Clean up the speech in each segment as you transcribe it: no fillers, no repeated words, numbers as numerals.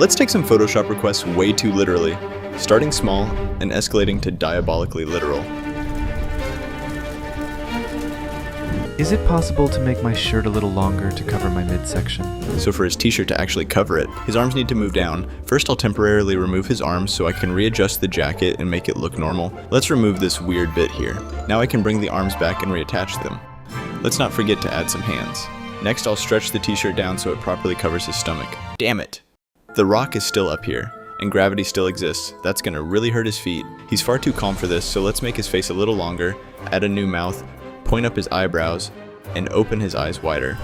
Let's take some Photoshop requests way too literally, starting small and escalating to diabolically literal. Is it possible to make my shirt a little longer to cover my midsection? So for his t-shirt to actually cover it, his arms need to move down. First I'll temporarily remove his arms so I can readjust the jacket and make it look normal. Let's remove this weird bit here. Now I can bring the arms back and reattach them. Let's not forget to add some hands. Next I'll stretch the t-shirt down so it properly covers his stomach. Damn it! The rock is still up here, and gravity still exists. That's gonna really hurt his feet. He's far too calm for this, so let's make his face a little longer, add a new mouth, point up his eyebrows, and open his eyes wider.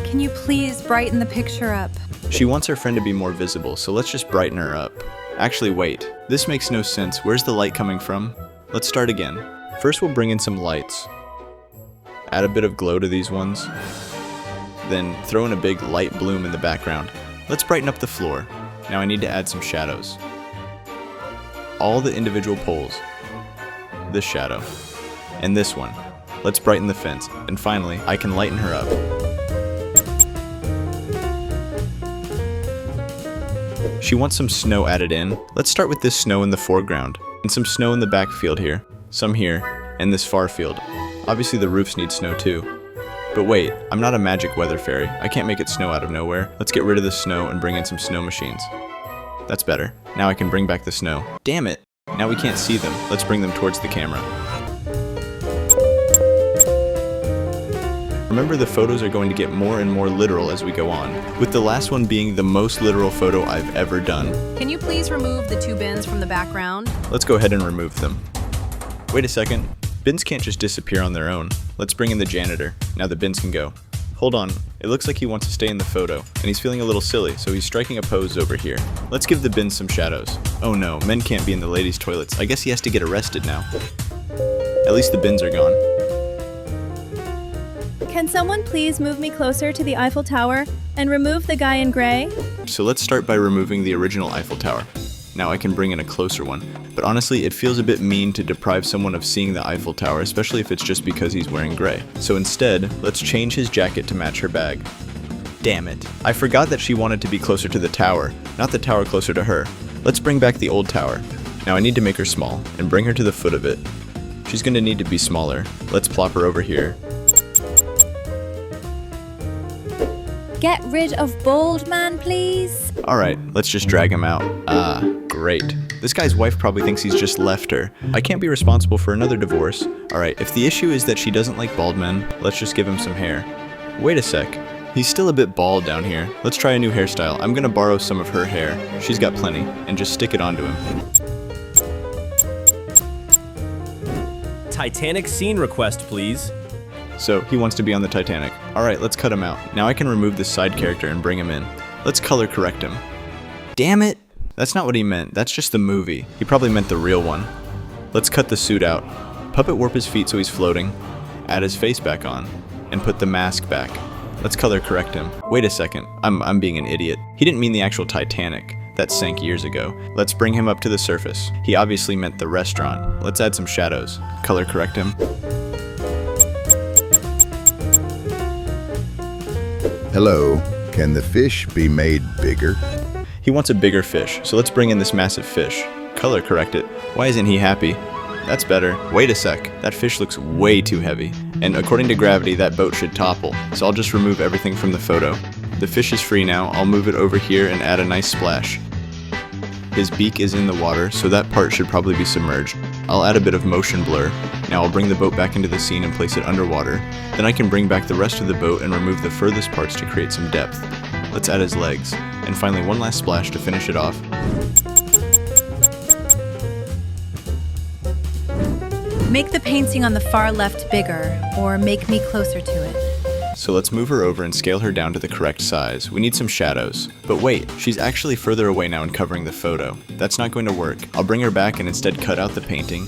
Can you please brighten the picture up? She wants her friend to be more visible, so let's just brighten her up. Actually, wait. This makes no sense. Where's the light coming from? Let's start again. First we'll bring in some lights. Add a bit of glow to these ones. Then throw in a big light bloom in the background. Let's brighten up the floor. Now I need to add some shadows. All the individual poles. This shadow. And this one. Let's brighten the fence. And finally, I can lighten her up. She wants some snow added in. Let's start with this snow in the foreground. And some snow in the backfield here. Some here. And this far field. Obviously the roofs need snow too. But wait, I'm not a magic weather fairy. I can't make it snow out of nowhere. Let's get rid of the snow and bring in some snow machines. That's better. Now I can bring back the snow. Damn it! Now we can't see them. Let's bring them towards the camera. Remember, the photos are going to get more and more literal as we go on, with the last one being the most literal photo I've ever done. Can you please remove the two bins from the background? Let's go ahead and remove them. Wait a second. Bins can't just disappear on their own. Let's bring in the janitor. Now the bins can go. Hold on, it looks like he wants to stay in the photo, and he's feeling a little silly, so he's striking a pose over here. Let's give the bins some shadows. Oh no, men can't be in the ladies' toilets. I guess he has to get arrested now. At least the bins are gone. Can someone please move me closer to the Eiffel Tower and remove the guy in gray? So let's start by removing the original Eiffel Tower. Now I can bring in a closer one, but honestly it feels a bit mean to deprive someone of seeing the Eiffel Tower, especially if it's just because he's wearing gray. So instead, let's change his jacket to match her bag. Damn it. I forgot that she wanted to be closer to the tower, not the tower closer to her. Let's bring back the old tower. Now I need to make her small, and bring her to the foot of it. She's gonna need to be smaller. Let's plop her over here. Get rid of bald man, please. Alright, let's just drag him out. Ah, great. This guy's wife probably thinks he's just left her. I can't be responsible for another divorce. Alright, if the issue is that she doesn't like bald men, let's just give him some hair. Wait a sec. He's still a bit bald down here. Let's try a new hairstyle. I'm gonna borrow some of her hair. She's got plenty. And just stick it onto him. Titanic scene request, please. So, he wants to be on the Titanic. Alright, let's cut him out. Now I can remove this side character and bring him in. Let's color correct him. Damn it! That's not what he meant. That's just the movie. He probably meant the real one. Let's cut the suit out. Puppet warp his feet so he's floating. Add his face back on. And put the mask back. Let's color correct him. Wait a second. I'm being an idiot. He didn't mean the actual Titanic. That sank years ago. Let's bring him up to the surface. He obviously meant the restaurant. Let's add some shadows. Color correct him. Hello, can the fish be made bigger? He wants a bigger fish, so let's bring in this massive fish. Color correct it. Why isn't he happy? That's better. Wait a sec. That fish looks way too heavy. And according to gravity, that boat should topple. So I'll just remove everything from the photo. The fish is free now. I'll move it over here and add a nice splash. His beak is in the water, so that part should probably be submerged. I'll add a bit of motion blur. Now I'll bring the boat back into the scene and place it underwater. Then I can bring back the rest of the boat and remove the furthest parts to create some depth. Let's add his legs. And finally one last splash to finish it off. Make the painting on the far left bigger, or make me closer to it. So let's move her over and scale her down to the correct size. We need some shadows. But wait, she's actually further away now and covering the photo. That's not going to work. I'll bring her back and instead cut out the painting,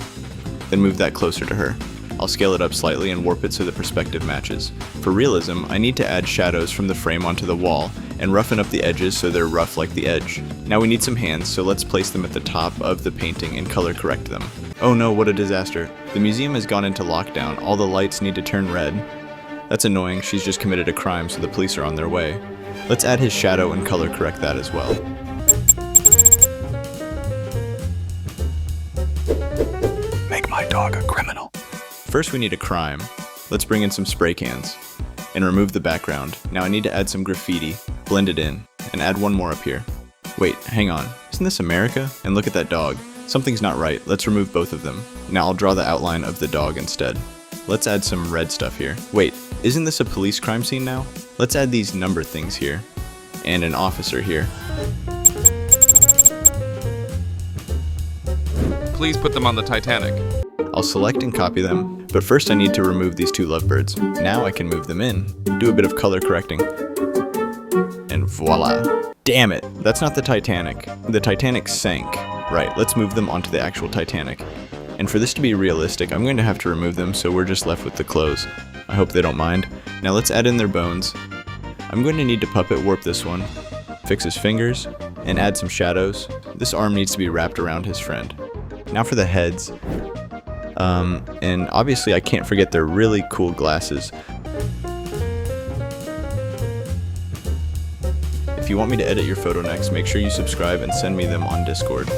then move that closer to her. I'll scale it up slightly and warp it so the perspective matches. For realism, I need to add shadows from the frame onto the wall and roughen up the edges so they're rough like the edge. Now we need some hands, so let's place them at the top of the painting and color correct them. Oh no, what a disaster. The museum has gone into lockdown. All the lights need to turn red. That's annoying, she's just committed a crime, so the police are on their way. Let's add his shadow and color correct that as well. Make my dog a criminal. First we need a crime. Let's bring in some spray cans and remove the background. Now I need to add some graffiti, blend it in, and add one more up here. Wait, hang on, isn't this America? And look at that dog. Something's not right, let's remove both of them. Now I'll draw the outline of the dog instead. Let's add some red stuff here. Wait, isn't this a police crime scene now? Let's add these number things here, and an officer here. Please put them on the Titanic. I'll select and copy them, but first I need to remove these two lovebirds. Now I can move them in, do a bit of color correcting, and voila. Damn it, that's not the Titanic. The Titanic sank. Right, let's move them onto the actual Titanic. And for this to be realistic, I'm going to have to remove them, so we're just left with the clothes. I hope they don't mind. Now let's add in their bones. I'm going to need to puppet warp this one, fix his fingers, and add some shadows. This arm needs to be wrapped around his friend. Now for the heads. And obviously I can't forget their really cool glasses. If you want me to edit your photo next, make sure you subscribe and send me them on Discord.